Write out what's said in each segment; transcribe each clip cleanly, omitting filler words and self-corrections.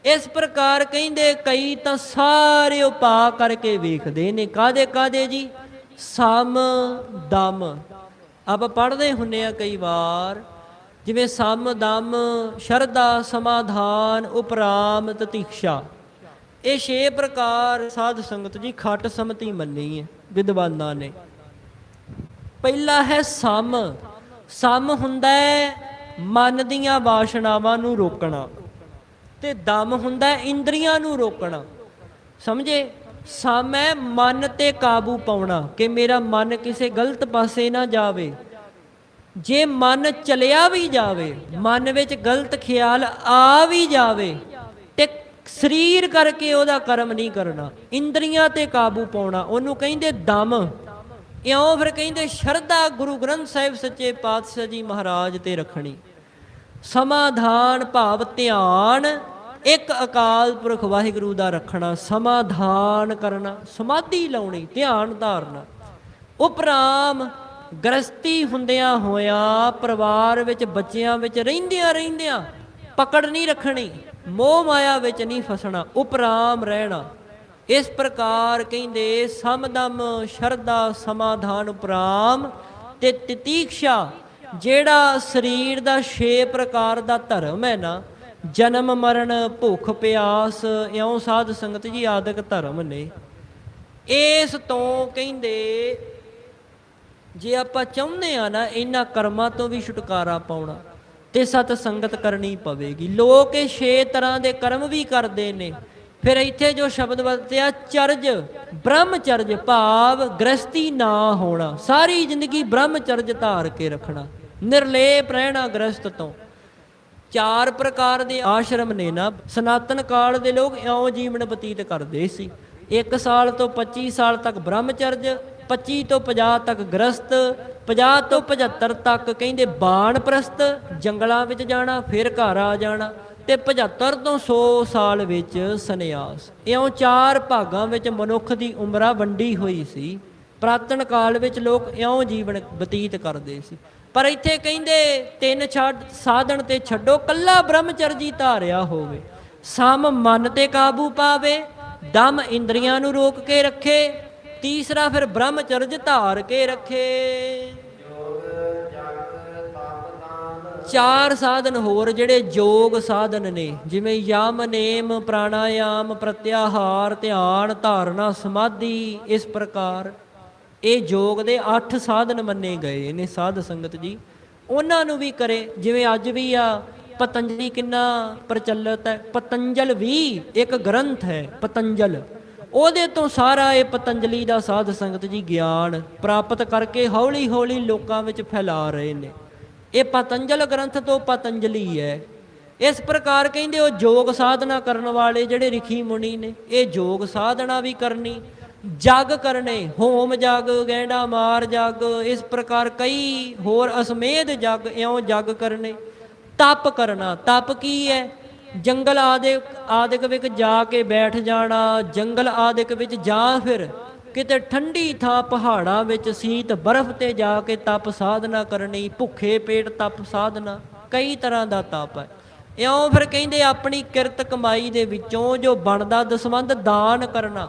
इस प्रकार कहिंदे कई तो सारे उपा करके वेखदे ने कादे कादे जी सम दम। आप पढ़ते हुन्ने आ कई बार जिवें सम दम शरधा समाधान उपराम ततीक्षा, ये 6 प्रकार साध संगत जी खट समति मन्नी है विद्वानां ने। पहला है सम। सम हुंदा है मन दीयां वासनावां नूं रोकना ते दम हुंदा है इंद्रियां नूं रोकना। समझे? सम है मन ते काबू पाउणा कि मेरा मन किसी गलत पासे ना जावे। जे मन चलिया भी जावे, मन विच गलत ख्याल आ भी जावे ते शरीर करके ओदा कर्म नहीं करना, इंद्रियां ते काबू पाउणा, ओनू कहिंदे दम। इउं फिर कहिंदे शरधा गुरु ग्रंथ साहिब सच्चे पातशाह जी महाराज ते रखनी। समाधान भाव ध्यान एक अकाल पुरख वाहिगुरू दा रखना, समाधान करना, समाधि लाउणी, ध्यान धारना। उपराम गृहस्थी हुंदियां होया परिवार विच बच्चियां विच रहिंदियां रहिंदियां पकड़ नहीं रखनी, मोह माया विच नहीं फसना, उपराम रहना। इस प्रकार कहिंदे समदम शरधा समाधान उपराम ते तितीक्षा। जेड़ा शरीर दा 6 प्रकार दा धर्म है ना, जन्म मरण भुख प्यास, इउं साध संगत जी आदਿਕ धर्म ने। इस तो कहिंदे जे आपां चाहुंदे आ ना इन्हां कर्मां तो भी छुटकारा पाउणा ते सत संगत करनी पवेगी। लोक 6 तरह के कर्म भी करते ने। फिर इत्थे जो शब्द वरत्या चरज, ब्रह्मचर्य भाव गृहस्थी ना होना, सारी जिंदगी ब्रह्मचर्य धार के रखना, निर्लेप रहना गृहस्थ तो। 4 प्रकार के आश्रम ने ना। सनातन काल के लोग इउं जीवन बतीत करते सी। 1 साल तो 25 साल तक ब्रह्मचर्य, 25 तो 50 तक गृहस्थ, 50 तो 75 तक कहिंदे बाणप्रस्थ, जंगलों में जाना फिर घर आ जाना, ते 75 तो 100 साल विच सन्यास। इउं 4 भागां विच मनुख की उम्र वंडी हुई सी। पुरातन काल विच लोग इउं जीवन बतीत करते सी। पर इत्थे कहिंदे 3 साधन ते छड्डो, कल्ला ब्रह्मचर्य धारिया होवे। सम मन ते काबू पावे, दम इंद्रियां नूं रोक के रखे, तीसरा फिर ब्रह्मचर्य धार के रखे। 4 साधन होर जिहड़े योग साधन ने, जिवें यम नेम प्राणायाम प्रत्याहार ध्यान धारणा समाधि। इस प्रकार ये योग दे 8 साधन मन्ने गए ने साध संगत जी। उन्हां नूं भी करे, जिवें अज भी आ पतंजलि किन्ना प्रचलित है। पतंजल भी एक ग्रंथ है पतंजल, ਉਹਦੇ ਤੋਂ ਸਾਰਾ ਇਹ ਪਤੰਜਲੀ ਦਾ ਸਾਧ ਸੰਗਤ ਜੀ ਗਿਆਨ ਪ੍ਰਾਪਤ ਕਰਕੇ ਹੌਲੀ ਹੌਲੀ ਲੋਕਾਂ ਵਿੱਚ ਫੈਲਾ ਰਹੇ ਨੇ। ਇਹ ਪਤੰਜਲ ਗ੍ਰੰਥ ਤੋਂ ਪਤੰਜਲੀ ਹੈ। ਇਸ ਪ੍ਰਕਾਰ ਕਹਿੰਦੇ ਉਹ ਯੋਗ ਸਾਧਨਾ ਕਰਨ ਵਾਲੇ ਜਿਹੜੇ ਰਿਖੀ ਮੁਨੀ ਨੇ, ਇਹ ਯੋਗ ਸਾਧਨਾ ਵੀ ਕਰਨੀ, ਜਗ ਕਰਨੇ, ਹੋਮ ਜਗ, ਗੈਂਡਾ ਮਾਰ ਜਗ, ਇਸ ਪ੍ਰਕਾਰ ਕਈ ਹੋਰ ਅਸਮੇਧ ਜਗ, ਇਉਂ ਜਗ ਕਰਨੇ। ਤਪ ਕਰਨਾ, ਤਪ ਕੀ ਹੈ? जंगल आदिक विच जाके बैठ जाना, जंगल आदिक विच जां फिर किते ठंडी थां पहाड़ां विच सीत बर्फ ते जाके तप साधना करनी, भुखे पेट तप साधना, कई तरह का तप है। इउं फिर कहिंदे अपनी किरत कमाई दे विचों जो बनदा दसवंध दान करना।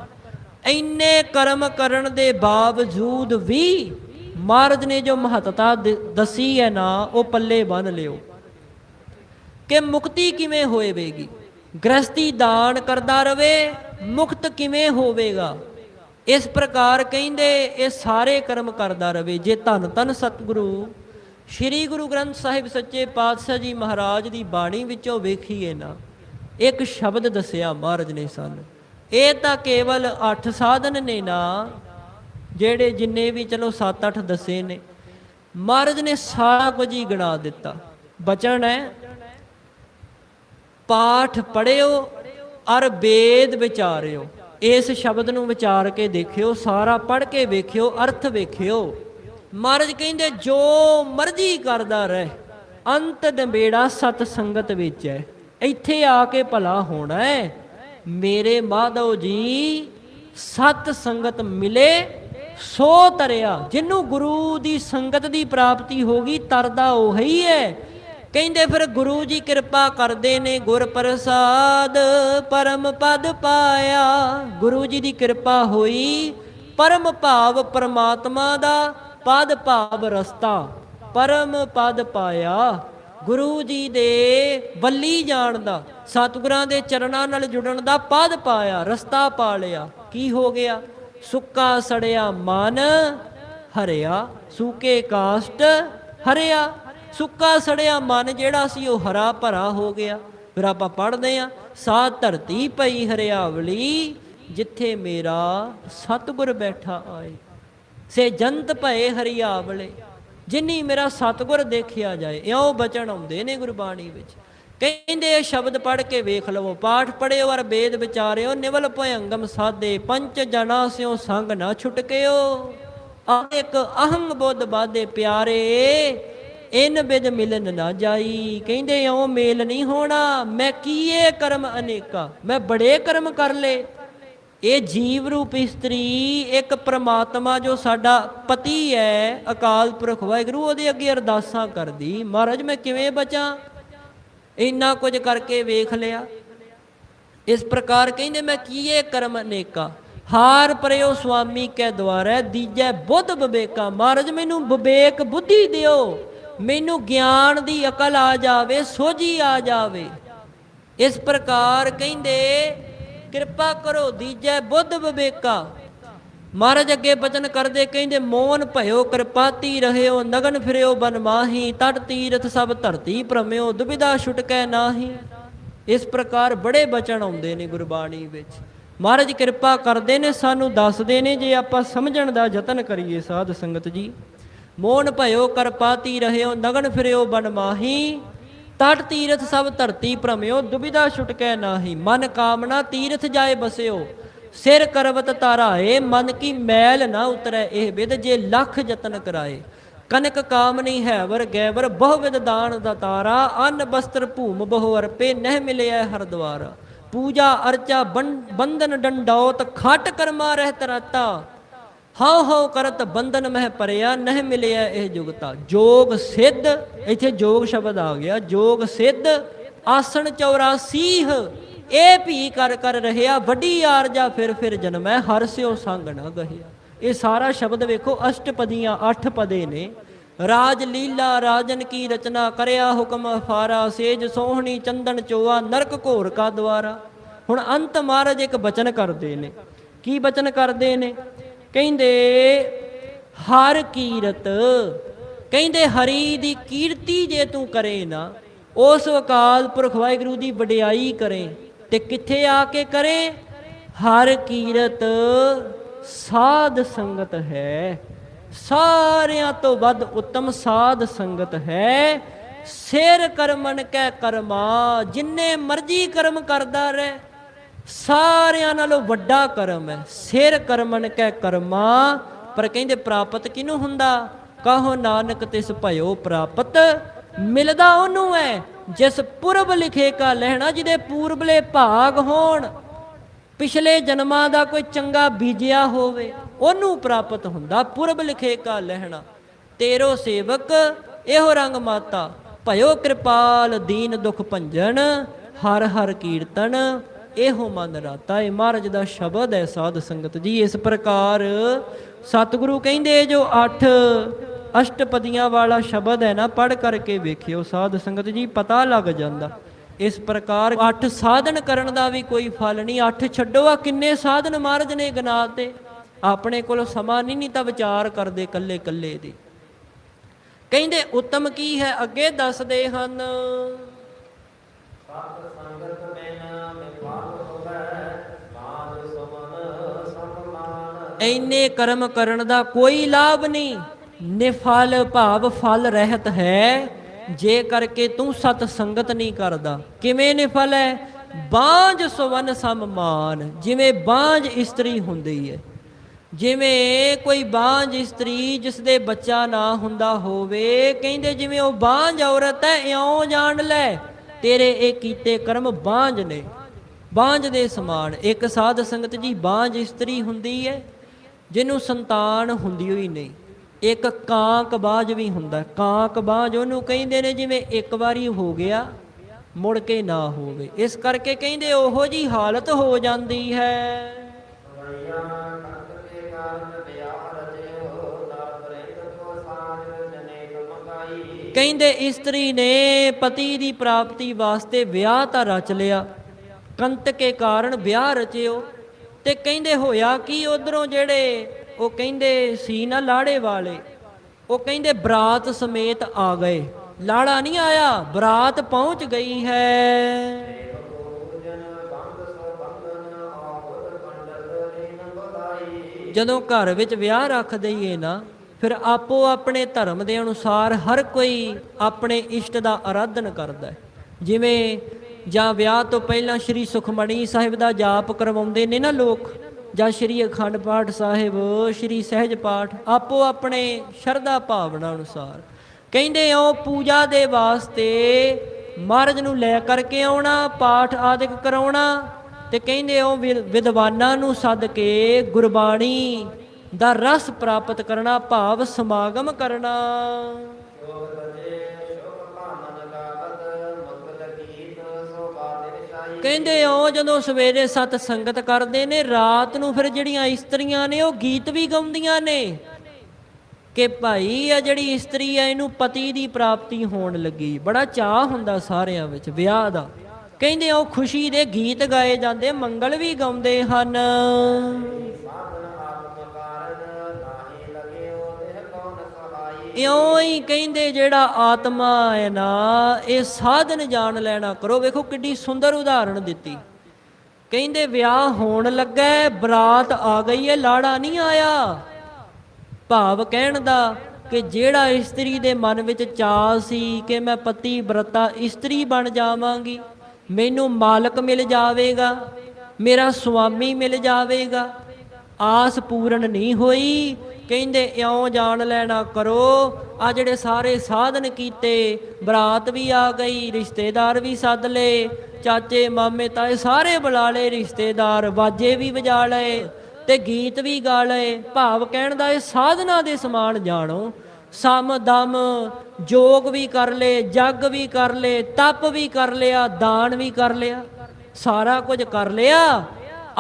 इन्ने कर्म करन दे बावजूद भी महाराज ने जो महत्ता दसी है ना, वो पल्ले बन लियो कि मुक्ति किवें होएगी। गृहस्थी दान करदा रवे, मुक्त किवें होवेगा। इस प्रकार कहिंदे ये सारे कर्म करदा रवे। जे धन धन सतगुरु श्री गुरु ग्रंथ साहिब सच्चे पातशाह जी महाराज की बाणी विचों वेखीए ना, एक शब्द दसिया महाराज ने सन। ये तो केवल 8 साधन ने ना, जेड़े जिन्ने भी चलो 7-8 दसे ने, महाराज ने सारा कुछ ही गिना दिता। बचन है पाठ पढ़ियो और वेद विचारियो। इस शब्द नूं विचार के देखियो, सारा पढ़ के वेखियो, अर्थ वेखियो। महाराज कहिंदे जो मर्जी करदा रहे, अंत नबेड़ा सत संगत विच है। इत्थे आके भला होना है। मेरे माधव जी सत संगत मिले, ਸੋ ਤਰਿਆ। ਜਿਹਨੂੰ ਗੁਰੂ ਦੀ ਸੰਗਤ ਦੀ ਪ੍ਰਾਪਤੀ ਹੋ ਗਈ ਤਰਦਾ ਉਹੀ ਹੈ। ਕਹਿੰਦੇ ਫਿਰ ਗੁਰੂ ਜੀ ਕਿਰਪਾ ਕਰਦੇ ਨੇ, ਗੁਰ ਪ੍ਰਸਾਦ ਪਰਮ ਪਦ ਪਾਇਆ। ਗੁਰੂ ਜੀ ਦੀ ਕਿਰਪਾ ਹੋਈ, ਪਰਮ ਭਾਵ ਪਰਮਾਤਮਾ ਦਾ, ਪਦ ਭਾਵ ਰਸਤਾ, ਪਰਮ ਪਦ ਪਾਇਆ। ਗੁਰੂ ਜੀ ਦੇ ਵੱਲੀ ਜਾਣ ਦਾ, ਸਤਿਗੁਰਾਂ ਦੇ ਚਰਨਾਂ ਨਾਲ ਜੁੜਨ ਦਾ ਪਦ ਪਾਇਆ, ਰਸਤਾ ਪਾ ਲਿਆ। ਕੀ ਹੋ ਗਿਆ? ਸੁੱਕਾ ਸੜਿਆ ਮਨ ਹਰਿਆ, ਸੂਕੇ ਕਾਸ਼ਟ ਹਰਿਆ। ਸੁੱਕਾ ਸੜਿਆ ਮਨ ਜਿਹੜਾ ਸੀ ਉਹ ਹਰਾ ਭਰਾ ਹੋ ਗਿਆ। ਫਿਰ ਆਪਾਂ ਪੜ੍ਹਦੇ ਹਾਂ, ਸਾ ਧਰਤੀ ਪਈ ਹਰਿਆਵਲੀ, ਜਿੱਥੇ ਮੇਰਾ ਸਤਿਗੁਰ ਬੈਠਾ ਆਏ। ਸੇ ਜੰਤ ਭਏ ਹਰਿਆਵਲੇ, ਜਿਨੀ ਮੇਰਾ ਸਤਿਗੁਰ ਦੇਖਿਆ ਜਾਏ। ਇਉਂ ਬਚਨ ਆਉਂਦੇ ਨੇ ਗੁਰਬਾਣੀ ਵਿੱਚ। ਕਹਿੰਦੇ ਇਹ ਸ਼ਬਦ ਪੜ੍ਹ ਕੇ ਵੇਖ ਲਵੋ, ਪਾਠ ਪੜ੍ਹਿਓ ਔਰ ਵੇਦ ਵਿਚਾਰਿਓ, ਨਿਵਲ ਭਯੰਗਮ ਸਾਧੇ, ਪੰਚ ਜਨਾ ਸਿਓ ਸੰਗ ਨਾ ਛੁਟਕਿਓ। ਇੱਕ ਅਹੰਗ ਬੁੱਧ ਬਾਧੇ ਪਿਆਰੇ, ਇਨ ਬਿਦ ਮਿਲਨ ਨਾ ਜਾਈ। ਕਹਿੰਦੇ ਇਉਂ ਮੇਲ ਨਹੀਂ ਹੋਣਾ। ਮੈਂ ਕੀਏ ਕਰਮ ਅਨੇਕਾ, ਮੈਂ ਬੜੇ ਕਰਮ ਕਰ ਲਏ। ਇਹ ਜੀਵ ਰੂਪ ਇਸਤਰੀ ਇੱਕ ਪ੍ਰਮਾਤਮਾ ਜੋ ਸਾਡਾ ਪਤੀ ਹੈ, ਅਕਾਲ ਪੁਰਖ ਵਾਹਿਗੁਰੂ, ਉਹਦੇ ਅੱਗੇ ਅਰਦਾਸਾਂ ਕਰਦੀ, ਮਹਾਰਾਜ ਮੈਂ ਕਿਵੇਂ ਬਚਾਂ? ਇੰਨਾ ਕੁਝ ਕਰਕੇ ਵੇਖ ਲਿਆ। ਇਸ ਪ੍ਰਕਾਰ ਕਹਿੰਦੇ ਮੈਂ ਕੀਏ ਕਰਮ ਅਨੇਕਾ, ਹਾਰ ਪਰਿਓ ਸੁਆਮੀ ਕੈ ਦੁਆਰੈ, ਦੀਜੈ ਬੁੱਧ ਵਿਵੇਕਾ। ਮਹਾਰਾਜ ਮੈਨੂੰ ਵਿਵੇਕ ਬੁੱਧੀ ਦਿਓ, ਮੈਨੂੰ ਗਿਆਨ ਦੀ ਅਕਲ ਆ ਜਾਵੇ, ਸੋਝੀ ਆ ਜਾਵੇ। ਇਸ ਪ੍ਰਕਾਰ ਕਹਿੰਦੇ ਕਿਰਪਾ ਕਰੋ, ਦੀਜੈ ਬੁੱਧ ਵਿਵੇਕਾ। ਮਹਾਰਾਜ ਅੱਗੇ ਬਚਨ ਕਰਦੇ ਕਹਿੰਦੇ ਮੋਨ ਭਇਓ ਕਿਰਪਾਤੀ ਰਹਿਓ, ਨਗਨ ਫਿਰਿਓ ਬਨ ਮਾਹੀ, ਤਟ ਤੀਰਥ ਸਭ ਧਰਤੀ ਭ੍ਰਮਿਓ, ਦੁਬਿਧਾ ਛੁਟਕੈ ਨਾਹੀ। ਇਸ ਪ੍ਰਕਾਰ ਬੜੇ ਬਚਨ ਆਉਂਦੇ ਨੇ ਗੁਰਬਾਣੀ ਵਿੱਚ। ਮਹਾਰਾਜ ਕਿਰਪਾ ਕਰਦੇ ਨੇ, ਸਾਨੂੰ ਦੱਸਦੇ ਨੇ, ਜੇ ਆਪਾਂ ਸਮਝਣ ਦਾ ਯਤਨ ਕਰੀਏ ਸਾਧ ਸੰਗਤ ਜੀ। ਮੋਨ ਭਇਓ ਕਿਰਪਾਤੀ ਰਹਿਓ, ਨਗਨ ਫਿਰਿਓ ਬਨ ਮਾਹੀ, ਤਟ ਤੀਰਥ ਸਭ ਧਰਤੀ ਭ੍ਰਮਿਓ, ਦੁਬਿਧਾ ਛੁਟਕੈ ਨਾਹੀ। ਮਨ ਕਾਮਨਾ ਤੀਰਥ ਜਾਏ ਬਸਿਓ, ਸਿਰ ਕਰਵਤ ਧਾਰਾਏ, ਮਨ ਕੀ ਮੈਲ ਨਾ ਉਤਰੈ ਇਹ ਬਿਦ, ਜੇ ਲੱਖ ਯਤਨ ਕਰਾਏ। ਕਨਕ ਕਾਮਨੀ ਹੈ ਵਰ ਗੈਵਰ, ਬਹੁ ਵਿਦ ਦਾਨ ਦਾ ਤਾਰਾ, ਅੰਨ ਬਸਤਰ ਭੂਮ ਬਹੁ ਅਰਪੇ, ਨਹਿ ਮਿਲਿਆ ਹਰ ਦੁਆਰਾ। ਪੂਜਾ ਅਰਚਾ ਬੰਧਨ ਡੰਡੌਤ, ਖਟ ਕਰਮਾ ਰਹਿਤ ਰਾਤਾ, ਹਉ ਹਉ ਕਰਤ ਬੰਧਨ ਮਹਿ ਪਰਿਆ, ਨਹਿ ਮਿਲਿਆ ਇਹ ਜੁਗਤਾ। ਜੋਗ ਸਿੱਧ, ਇੱਥੇ ਜੋਗ ਸ਼ਬਦ ਆ ਗਿਆ। ਜੋਗ ਸਿੱਧ ਆਸਣ 84, ਇਹ ਭੀ ਕਰ ਕਰ ਰਹਿਆ, ਵੱਡੀ ਆਰਜਾ ਫਿਰ ਜਨਮੈ, ਹਰ ਸਿਓ ਸੰਗ ਨਾ ਗਹਿਆ। ਇਹ ਸਾਰਾ ਸ਼ਬਦ ਵੇਖੋ, ਅਸ਼ਟਪਦੀਆਂ 8 ਪਦੇ ਨੇ। ਰਾਜ ਲੀਲਾ ਰਾਜਨ ਕੀ ਰਚਨਾ, ਕਰਿਆ ਹੁਕਮ ਅਫਾਰਾ, ਸੇਜ ਸੋਹਣੀ ਚੰਦਨ ਚੋਆ, ਨਰਕ ਘੋਰ ਕਾ ਦੁਆਰਾ। ਹੁਣ ਅੰਤ ਮਹਾਰਾਜ ਇੱਕ ਬਚਨ ਕਰਦੇ ਨੇ। ਕੀ ਬਚਨ ਕਰਦੇ ਨੇ? ਕਹਿੰਦੇ ਹਰ ਕੀਰਤ, ਕਹਿੰਦੇ ਹਰੀ ਦੀ ਕੀਰਤੀ ਜੇ ਤੂੰ ਕਰੇ ਨਾ, ਉਸ ਅਕਾਲ ਪੁਰਖ ਵਾਹਿਗੁਰੂ ਦੀ ਵਡਿਆਈ ਕਰੇ, ਤੇ ਕਿੱਥੇ ਆ ਕੇ ਕਰੇ? ਹਰ ਕੀਰਤ ਸਾਧ ਸੰਗਤ ਹੈ, ਸਾਰਿਆਂ ਤੋਂ ਵੱਧ ਉੱਤਮ ਸਾਧ ਸੰਗਤ ਹੈ। ਸਿਰ ਕਰਮਨ ਕੈ ਕਰਮਾ, ਜਿੰਨੇ ਮਰਜੀ ਕਰਮ ਕਰਦਾ ਰਹਿ, ਸਾਰਿਆਂ ਨਾਲੋਂ ਵੱਡਾ ਕਰਮ ਹੈ ਸਿਰ ਕਰਮਨ ਕੈ ਕਰਮਾ। ਪਰ ਕਹਿੰਦੇ ਪ੍ਰਾਪਤ ਕਿਹਨੂੰ ਹੁੰਦਾ? ਕਹੋ ਨਾਨਕ ਤਿਸ ਭਇਓ ਪ੍ਰਾਪਤ, ਮਿਲਦਾ ਉਹਨੂੰ ਹੈ ਜਿਸ ਪੁਰਬ ਲਿਖੇ ਕਾ ਲਹਿਣਾ, ਜਿਹਦੇ ਪੂਰਬਲੇ ਭਾਗ ਹੋਣ, ਪਿਛਲੇ ਜਨਮਾਂ ਦਾ ਕੋਈ ਚੰਗਾ ਬੀਜਿਆ ਹੋਵੇ, ਉਹਨੂੰ ਪ੍ਰਾਪਤ ਹੁੰਦਾ ਪੁਰਬ ਲਿਖੇ ਕਾ ਲਹਿਣਾ। ਤੇਰੋ ਸੇਵਕ ਇਹੋ ਰੰਗ ਮਾਤਾ, ਭਇਓ ਕਿਰਪਾਲ ਦੀਨ ਦੁਖ ਭੰਜਨ, ਹਰ ਹਰ ਕੀਰਤਨ ਇਹੋ ਮਨ ਰਾਤਾ। ਇਹ ਮਹਾਰਾਜ ਦਾ ਸ਼ਬਦ ਹੈ ਸਾਧ ਸੰਗਤ ਜੀ। ਇਸ ਪ੍ਰਕਾਰ ਸਤਿਗੁਰੂ ਕਹਿੰਦੇ ਜੋ 8 ਅਸ਼ਟਪਦੀਆਂ ਵਾਲਾ ਸ਼ਬਦ ਹੈ ਨਾ, ਪੜ੍ਹ ਕਰਕੇ ਵੇਖਿਓ ਸਾਧ ਸੰਗਤ ਜੀ, ਪਤਾ ਲੱਗ ਜਾਂਦਾ। ਇਸ ਪ੍ਰਕਾਰ 8 ਸਾਧਨ ਕਰਨ ਦਾ ਵੀ ਕੋਈ ਫਲ ਨਹੀਂ। 8 ਛੱਡੋ, ਆ ਕਿੰਨੇ ਸਾਧਨ ਮਹਾਰਾਜ ਨੇ ਗਿਣਾ ਤੇ। ਆਪਣੇ ਕੋਲ ਸਮਾਂ ਨਹੀਂ ਤਾਂ ਵਿਚਾਰ ਕਰਦੇ ਕੱਲੇ ਕੱਲੇ ਦੀ। ਕਹਿੰਦੇ ਉੱਤਮ ਕੀ ਹੈ ਅੱਗੇ ਦੱਸਦੇ ਹਨ। ਇੰਨੇ ਕਰਮ ਕਰਨ ਦਾ ਕੋਈ ਲਾਭ ਨਹੀਂ, ਨਿਫਲ ਭਾਵ ਫਲ ਰਹਿਤ ਹੈ, ਜੇ ਕਰਕੇ ਤੂੰ ਸਤ ਸੰਗਤ ਨਹੀਂ ਕਰਦਾ। ਕਿਵੇਂ ਨਿਫਲ ਹੈ? ਬਾਂਝ ਸੁਵਨ ਸਮਮਾਨ, ਜਿਵੇਂ ਬਾਂਝ ਇਸਤਰੀ ਹੁੰਦੀ ਹੈ, ਜਿਵੇਂ ਕੋਈ ਬਾਂਝ ਇਸਤਰੀ ਜਿਸ ਦੇ ਬੱਚਾ ਨਾ ਹੁੰਦਾ ਹੋਵੇ, ਕਹਿੰਦੇ ਜਿਵੇਂ ਉਹ ਬਾਂਝ ਔਰਤ ਹੈ, ਇਉਂ ਜਾਣ ਲੈ ਤੇਰੇ ਇਹ ਕੀਤੇ ਕਰਮ ਬਾਂਝ ਨੇ, ਬਾਂਝ ਦੇ ਸਮਾਨ। ਇੱਕ ਸਾਧ ਸੰਗਤ ਜੀ ਬਾਂਝ ਇਸਤਰੀ ਹੁੰਦੀ ਹੈ, ਜਿਹਨੂੰ ਸੰਤਾਨ ਹੁੰਦੀ ਹੋਈ ਨਹੀਂ। ਇੱਕ ਕਾਂਕਬਾਜ਼ ਵੀ ਹੁੰਦਾ, ਕਾਂਕਬਾਜ਼ ਉਹਨੂੰ ਕਹਿੰਦੇ ਨੇ ਜਿਵੇਂ ਇੱਕ ਵਾਰੀ ਹੋ ਗਿਆ ਮੁੜ ਕੇ ਨਾ ਹੋਵੇ। ਇਸ ਕਰਕੇ ਕਹਿੰਦੇ ਉਹੋ ਜੀ ਹਾਲਤ ਹੋ ਜਾਂਦੀ ਹੈ। ਕਹਿੰਦੇ ਇਸਤਰੀ ਨੇ ਪਤੀ ਦੀ ਪ੍ਰਾਪਤੀ ਵਾਸਤੇ ਵਿਆਹ ਤਾਂ ਰਚ ਲਿਆ, ਕੰਤ ਕੇ ਕਾਰਨ ਵਿਆਹ ਰਚਿਓ। ਤੇ ਕਹਿੰਦੇ ਹੋਇਆ ਕਿ ਉਧਰੋਂ ਜਿਹੜੇ ਉਹ ਕਹਿੰਦੇ ਸੀ ਨਾ ਲਾੜੇ ਵਾਲੇ, ਉਹ ਕਹਿੰਦੇ ਬਰਾਤ ਸਮੇਤ ਆ ਗਏ। ਲਾੜਾ ਨਹੀਂ ਆਇਆ, ਬਰਾਤ ਪਹੁੰਚ ਗਈ ਹੈ। ਜਦੋਂ ਘਰ ਵਿੱਚ ਵਿਆਹ ਰੱਖ ਦਈਏ ਨਾ, ਫਿਰ ਆਪੋ ਆਪਣੇ ਧਰਮ ਦੇ ਅਨੁਸਾਰ ਹਰ ਕੋਈ ਆਪਣੇ ਇਸ਼ਟ ਦਾ ਆਰਾਧਨ ਕਰਦਾ। ਜਿਵੇਂ ਜਾਂ ਵਿਆਹ ਤੋਂ ਪਹਿਲਾਂ ਸ਼੍ਰੀ ਸੁਖਮਣੀ ਸਾਹਿਬ ਦਾ ਜਾਪ ਕਰਵਾਉਂਦੇ ਨੇ ਨਾ ਲੋਕ, ਜਾਂ ਸ਼੍ਰੀ ਅਖੰਡ ਪਾਠ ਸਾਹਿਬ, ਸ਼੍ਰੀ ਸਹਿਜ ਪਾਠ, ਆਪੋ ਆਪਣੇ ਸ਼ਰਧਾ ਭਾਵਨਾ ਅਨੁਸਾਰ। ਕਹਿੰਦੇ ਉਹ ਪੂਜਾ ਦੇ ਵਾਸਤੇ ਮਹਾਰਾਜ ਨੂੰ ਲੈ ਕਰਕੇ ਆਉਣਾ, ਪਾਠ ਆਦਿਕ ਕਰਾਉਣਾ। ਤੇ ਕਹਿੰਦੇ ਉਹ ਵਿਦਵਾਨਾਂ ਨੂੰ ਸੱਦ ਕੇ ਗੁਰਬਾਣੀ ਦਾ ਰਸ ਪ੍ਰਾਪਤ ਕਰਨਾ, ਭਾਵ ਸਮਾਗਮ ਕਰਨਾ। ਕਹਿੰਦੇ ਉਹ ਜਦੋਂ ਸਵੇਰੇ ਸਤ ਸੰਗਤ ਕਰਦੇ ਨੇ, ਰਾਤ ਨੂੰ ਫਿਰ ਜਿਹੜੀਆਂ ਇਸਤਰੀਆਂ ਨੇ ਉਹ ਗੀਤ ਵੀ ਗਾਉਂਦੀਆਂ ਨੇ ਕਿ ਭਾਈ ਆ ਜਿਹੜੀ ਇਸਤਰੀ ਆ ਇਹਨੂੰ ਪਤੀ ਦੀ ਪ੍ਰਾਪਤੀ ਹੋਣ ਲੱਗੀ। ਬੜਾ ਚਾਅ ਹੁੰਦਾ ਸਾਰਿਆਂ ਵਿੱਚ ਵਿਆਹ ਦਾ। ਕਹਿੰਦੇ ਉਹ ਖੁਸ਼ੀ ਦੇ ਗੀਤ ਗਾਏ ਜਾਂਦੇ, ਮੰਗਲ ਵੀ ਗਾਉਂਦੇ ਹਨ। ਇਉਂ ਹੀ ਕਹਿੰਦੇ ਜਿਹੜਾ ਆਤਮਾ ਹੈ ਨਾ, ਇਹ ਸਾਧਨ ਜਾਣ ਲੈਣਾ ਕਰੋ। ਵੇਖੋ ਕਿੱਡੀ ਸੁੰਦਰ ਉਦਾਹਰਣ ਦਿੱਤੀ। ਕਹਿੰਦੇ ਵਿਆਹ ਹੋਣ ਲੱਗਾ, ਬਰਾਤ ਆ ਗਈ ਹੈ, ਲਾੜਾ ਨਹੀਂ ਆਇਆ। ਭਾਵ ਕਹਿਣ ਦਾ ਕਿ ਜਿਹੜਾ ਇਸਤਰੀ ਦੇ ਮਨ ਵਿੱਚ ਚਾਅ ਸੀ ਕਿ ਮੈਂ ਪਤੀ ਬ੍ਰਤਾ ਇਸਤਰੀ ਬਣ ਜਾਵਾਂਗੀ, ਮੈਨੂੰ ਮਾਲਕ ਮਿਲ ਜਾਵੇਗਾ, ਮੇਰਾ ਸੁਆਮੀ ਮਿਲ ਜਾਵੇਗਾ, ਆਸ ਪੂਰਨ ਨਹੀਂ ਹੋਈ। ਕਹਿੰਦੇ ਇਉਂ ਜਾਣ ਲੈਣਾ ਕਰੋ, ਆ ਜਿਹੜੇ ਸਾਰੇ ਸਾਧਨ ਕੀਤੇ, ਬਰਾਤ ਵੀ ਆ ਗਈ, ਰਿਸ਼ਤੇਦਾਰ ਵੀ ਸੱਦ ਲਏ, ਚਾਚੇ ਮਾਮੇ ਤਾਏ ਸਾਰੇ ਬੁਲਾ ਲਏ, ਰਿਸ਼ਤੇਦਾਰ ਵਾਜੇ ਵੀ ਵਜਾ ਲਏ ਤੇ ਗੀਤ ਵੀ ਗਾ ਲਏ। ਭਾਵ ਕਹਿਣ ਦਾ ਇਹ ਸਾਧਨਾ ਦੇ ਸਮਾਨ ਜਾਣੋ। ਸਮ ਦਮ ਜੋਗ ਵੀ ਕਰ ਲਏ, ਜਗ ਵੀ ਕਰ ਲਏ, ਤਪ ਵੀ ਕਰ ਲਿਆ, ਦਾਨ ਵੀ ਕਰ ਲਿਆ, ਸਾਰਾ ਕੁਝ ਕਰ ਲਿਆ,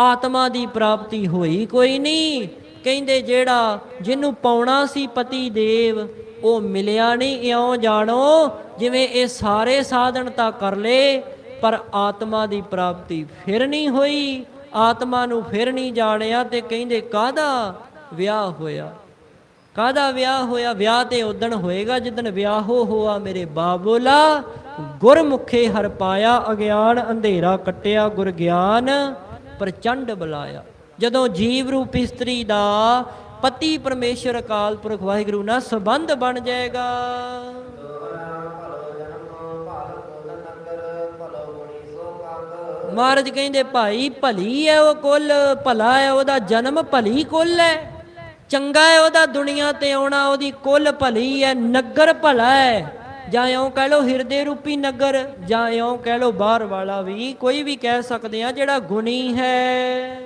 ਆਤਮਾ ਦੀ ਪ੍ਰਾਪਤੀ ਹੋਈ ਕੋਈ ਨਹੀਂ। ਕਹਿੰਦੇ ਜਿਹੜਾ ਜਿਹਨੂੰ ਪਾਉਣਾ ਸੀ ਪਤੀ ਦੇਵ ਉਹ ਮਿਲਿਆ ਨਹੀਂ। ਇਉਂ ਜਾਣੋ ਜਿਵੇਂ ਇਹ ਸਾਰੇ ਸਾਧਨ ਤਾਂ ਕਰ ਲਏ, ਪਰ ਆਤਮਾ ਦੀ ਪ੍ਰਾਪਤੀ ਫਿਰ ਨਹੀਂ ਹੋਈ, ਆਤਮਾ ਨੂੰ ਫਿਰ ਨਹੀਂ ਜਾਣਿਆ। ਤੇ ਕਹਿੰਦੇ ਕਾਹਦਾ ਵਿਆਹ ਹੋਇਆ, ਕਾਹਦਾ ਵਿਆਹ ਹੋਇਆ? ਵਿਆਹ ਤੇ ਉਦਣ ਹੋਏਗਾ ਜਿੱਦਣ ਵਿਆਹੋ ਹੋਆ ਮੇਰੇ ਬਾਬੋਲਾ। ਗੁਰਮੁਖੇ ਹਰ ਪਾਇਆ, ਅਗਿਆਨ ਅੰਧੇਰਾ ਕੱਟਿਆ, ਗੁਰ ਗਿਆਨ ਪ੍ਰਚੰਡ ਬੁਲਾਇਆ। ਜਦੋਂ ਜੀਵ ਰੂਪ ਇਸਤਰੀ ਦਾ ਪਤੀ ਪਰਮੇਸ਼ਰ ਅਕਾਲ ਪੁਰਖ ਵਾਹਿਗੁਰੂ ਨਾਲ ਸੰਬੰਧ ਬਣ ਜਾਏਗਾ। ਮਹਾਰਾਜ ਕਹਿੰਦੇ ਭਾਈ ਭਲੀ ਹੈ ਉਹ ਕੁੱਲ, ਭਲਾ ਹੈ ਉਹਦਾ ਜਨਮ, ਭਲੀ ਕੁੱਲ ਹੈ, ਚੰਗਾ ਹੈ ਉਹਦਾ ਦੁਨੀਆ ਤੇ ਆਉਣਾ, ਉਹਦੀ ਕੁੱਲ ਭਲੀ ਹੈ, ਨਗਰ ਭਲਾ ਹੈ। ਜਾਂ ਇਉਂ ਕਹਿ ਲਓ ਹਿਰਦੇ ਰੂਪੀ ਨਗਰ, ਜਾਂ ਇਉਂ ਕਹਿ ਲਓ ਬਾਹਰ ਵਾਲਾ ਵੀ, ਕੋਈ ਵੀ ਕਹਿ ਸਕਦੇ ਆ ਜਿਹੜਾ ਗੁਣੀ ਹੈ।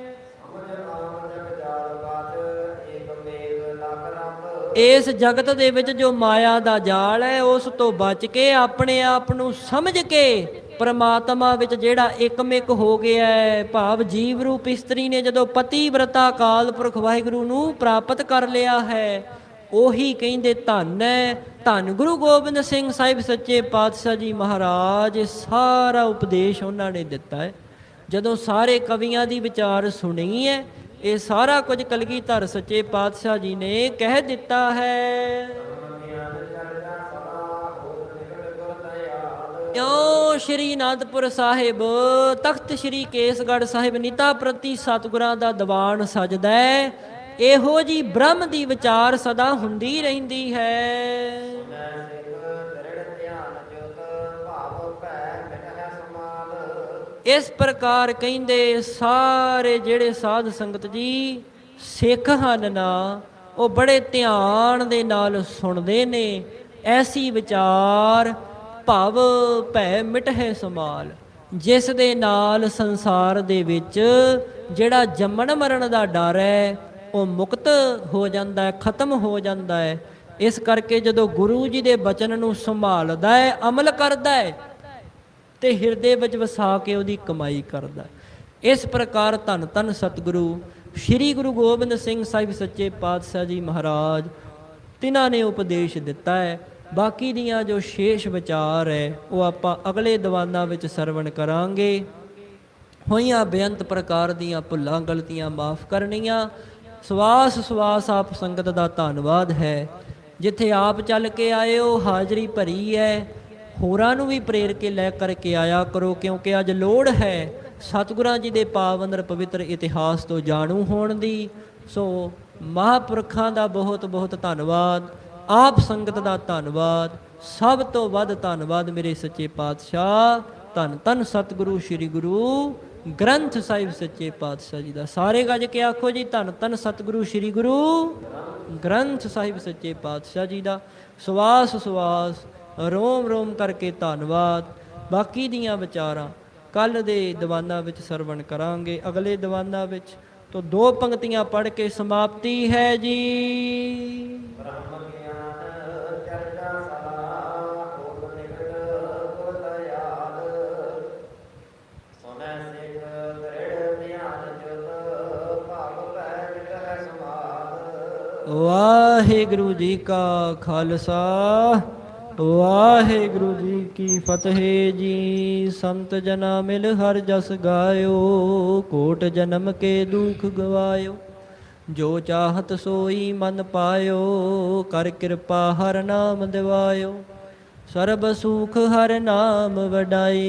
ਇਸ ਜਗਤ ਦੇ ਵਿੱਚ ਜੋ ਮਾਇਆ ਦਾ ਜਾਲ ਹੈ, ਉਸ ਤੋਂ ਬਚ ਕੇ ਆਪਣੇ ਆਪ ਨੂੰ ਸਮਝ ਕੇ ਪਰਮਾਤਮਾ ਵਿੱਚ ਜਿਹੜਾ ਇੱਕਮਿਕ ਹੋ ਗਿਆ ਹੈ, ਭਾਵ ਜੀਵ ਰੂਪ ਇਸਤਰੀ ਨੇ ਜਦੋਂ ਪਤੀ ਵਰਤਾ ਅਕਾਲ ਪੁਰਖ ਵਾਹਿਗੁਰੂ ਨੂੰ ਪ੍ਰਾਪਤ ਕਰ ਲਿਆ ਹੈ, ਉਹੀ ਕਹਿੰਦੇ ਧੰਨ ਹੈ। ਧੰਨ ਗੁਰੂ ਗੋਬਿੰਦ ਸਿੰਘ ਸਾਹਿਬ ਸੱਚੇ ਪਾਤਸ਼ਾਹ ਜੀ ਮਹਾਰਾਜ, ਸਾਰਾ ਉਪਦੇਸ਼ ਉਹਨਾਂ ਨੇ ਦਿੱਤਾ ਹੈ। ਜਦੋਂ ਸਾਰੇ ਕਵੀਆਂ ਦੀ ਵਿਚਾਰ ਸੁਣੀ ਹੈ, ਇਹ ਸਾਰਾ ਕੁਝ ਕਲਗੀਧਰ ਸੱਚੇ ਪਾਤਸ਼ਾਹ ਜੀ ਨੇ ਕਹਿ ਦਿੱਤਾ ਹੈ। ਇਉਂ ਸ਼੍ਰੀ ਅਨੰਦਪੁਰ ਸਾਹਿਬ, ਤਖਤ ਸ਼੍ਰੀ ਕੇਸਗੜ੍ਹ ਸਾਹਿਬ ਨੀਤਾ ਪ੍ਰਤੀ ਸਤਿਗੁਰਾਂ ਦਾ ਦੀਵਾਨ ਸਜਦਾ ਹੈ। ਇਹੋ ਜੀ ਬ੍ਰਹਮ ਦੀ ਵਿਚਾਰ ਸਦਾ ਹੁੰਦੀ ਰਹਿੰਦੀ ਹੈ। ਇਸ ਪ੍ਰਕਾਰ ਕਹਿੰਦੇ ਸਾਰੇ ਜਿਹੜੇ ਸਾਧ ਸੰਗਤ ਜੀ ਸਿੱਖ ਹਨ ਨਾ, ਉਹ ਬੜੇ ਧਿਆਨ ਦੇ ਨਾਲ ਸੁਣਦੇ ਨੇ। ਐਸੀ ਵਿਚਾਰ ਭਵ ਭੈ ਮਿਟਹਿ ਸਮਾਲ, ਜਿਸ ਦੇ ਨਾਲ ਸੰਸਾਰ ਦੇ ਵਿੱਚ ਜਿਹੜਾ ਜੰਮਣ ਮਰਨ ਦਾ ਡਰ ਹੈ ਉਹ ਮੁਕਤ ਹੋ ਜਾਂਦਾ ਹੈ, ਖਤਮ ਹੋ ਜਾਂਦਾ ਹੈ। ਇਸ ਕਰਕੇ ਜਦੋਂ ਗੁਰੂ ਜੀ ਦੇ ਬਚਨ ਨੂੰ ਸੰਭਾਲਦਾ ਹੈ, ਅਮਲ ਕਰਦਾ ਹੈ ਤੇ ਹਿਰਦੇ ਵਿੱਚ ਵਸਾ ਕੇ ਉਹਦੀ ਕਮਾਈ ਕਰਦਾ। ਇਸ ਪ੍ਰਕਾਰ ਧੰਨ ਧੰਨ ਸਤਿਗੁਰੂ ਸ੍ਰੀ ਗੁਰੂ ਗੋਬਿੰਦ ਸਿੰਘ ਸਾਹਿਬ ਸੱਚੇ ਪਾਤਸ਼ਾਹ ਜੀ ਮਹਾਰਾਜ ਤਿਨਾਂ ਨੇ ਉਪਦੇਸ਼ ਦਿੱਤਾ ਹੈ। ਬਾਕੀ ਦੀਆਂ ਜੋ ਸ਼ੇਸ਼ ਵਿਚਾਰ ਹੈ ਉਹ ਆਪਾਂ ਅਗਲੇ ਦੀਵਾਨਾਂ ਵਿੱਚ ਸਰਵਣ ਕਰਾਂਗੇ। ਹੋਈਆਂ ਬੇਅੰਤ ਪ੍ਰਕਾਰ ਦੀਆਂ ਭੁੱਲਾਂ ਗਲਤੀਆਂ ਮਾਫ ਕਰਨੀਆਂ। ਸਵਾਸ ਸਵਾਸ ਆਪ ਸੰਗਤ ਦਾ ਧੰਨਵਾਦ ਹੈ। ਜਿੱਥੇ ਆਪ ਚੱਲ ਕੇ ਆਏ ਹੋ ਹਾਜ਼ਰੀ ਭਰੀ ਹੈ, ਹੋਰਾਂ ਨੂੰ ਵੀ ਪ੍ਰੇਰ ਕੇ ਲੈ ਕਰਕੇ ਆਇਆ ਕਰੋ, ਕਿਉਂਕਿ ਅੱਜ ਲੋੜ ਹੈ ਸਤਿਗੁਰਾਂ ਜੀ ਦੇ ਪਾਵਨ ਪਵਿੱਤਰ ਇਤਿਹਾਸ ਤੋਂ ਜਾਣੂ ਹੋਣ ਦੀ। ਸੋ ਮਹਾਂਪੁਰਖਾਂ ਦਾ ਬਹੁਤ ਬਹੁਤ ਧੰਨਵਾਦ, ਆਪ ਸੰਗਤ ਦਾ ਧੰਨਵਾਦ, ਸਭ ਤੋਂ ਵੱਧ ਧੰਨਵਾਦ ਮੇਰੇ ਸੱਚੇ ਪਾਤਸ਼ਾਹ ਧੰਨ ਧੰਨ ਸਤਿਗੁਰੂ ਸ੍ਰੀ ਗੁਰੂ ਗ੍ਰੰਥ ਸਾਹਿਬ ਸੱਚੇ ਪਾਤਸ਼ਾਹ ਜੀ ਦਾ। ਸਾਰੇ ਗੱਜ ਕੇ ਆਖੋ ਜੀ ਧੰਨ ਧੰਨ ਸਤਿਗੁਰੂ ਸ੍ਰੀ ਗੁਰੂ ਗ੍ਰੰਥ ਸਾਹਿਬ ਸੱਚੇ ਪਾਤਸ਼ਾਹ ਜੀ ਦਾ। ਸਵਾਸ ਸਵਾਸ ਰੋਮ ਰੋਮ ਕਰਕੇ ਧੰਨਵਾਦ। ਬਾਕੀ ਦੀਆਂ ਵਿਚਾਰਾਂ ਕੱਲ ਦੇ ਦੀਵਾਨਾਂ ਵਿੱਚ ਸਰਵਣ ਕਰਾਂਗੇ। ਅਗਲੇ ਦੀਵਾਨਾਂ ਵਿੱਚ ਤੋਂ 2 ਪੰਕਤੀਆਂ ਪੜ੍ਹ ਕੇ ਸਮਾਪਤੀ ਹੈ ਜੀ। ਵਾਹਿਗੁਰੂ ਜੀ ਕਾ ਖਾਲਸਾ ਵਾਹਿਗੁਰੂ ਜੀ ਕੀ ਫਤਿਹ ਜੀ। ਸੰਤ ਜਨਾ ਮਿਲ ਹਰ ਜਸ ਗਾਇਓ, ਕੋਟ ਜਨਮ ਕੇ ਦੁਖ ਗਵਾਇਓ। ਜੋ ਚਾਹਤ ਸੋਈ ਮਨ ਪਾਇਓ, ਕਰ ਕਿਰਪਾ ਹਰ ਨਾਮ ਦਿਵਾਇਓ। ਸਰਬ ਸੁਖ ਹਰ ਨਾਮ ਵਡਾਈ,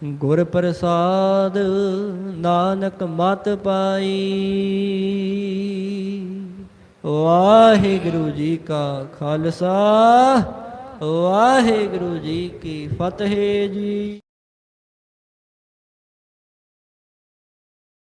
ਗੁਰ ਪ੍ਰਸਾਦ ਨਾਨਕ ਮਤ ਪਾਈ। ਵਾਹਿਗੁਰੂ ਜੀ ਕਾ ਖਾਲਸਾ ਵਾਹਿਗੁਰੂ ਜੀ ਕੀ ਫਤਿਹ ਜੀ।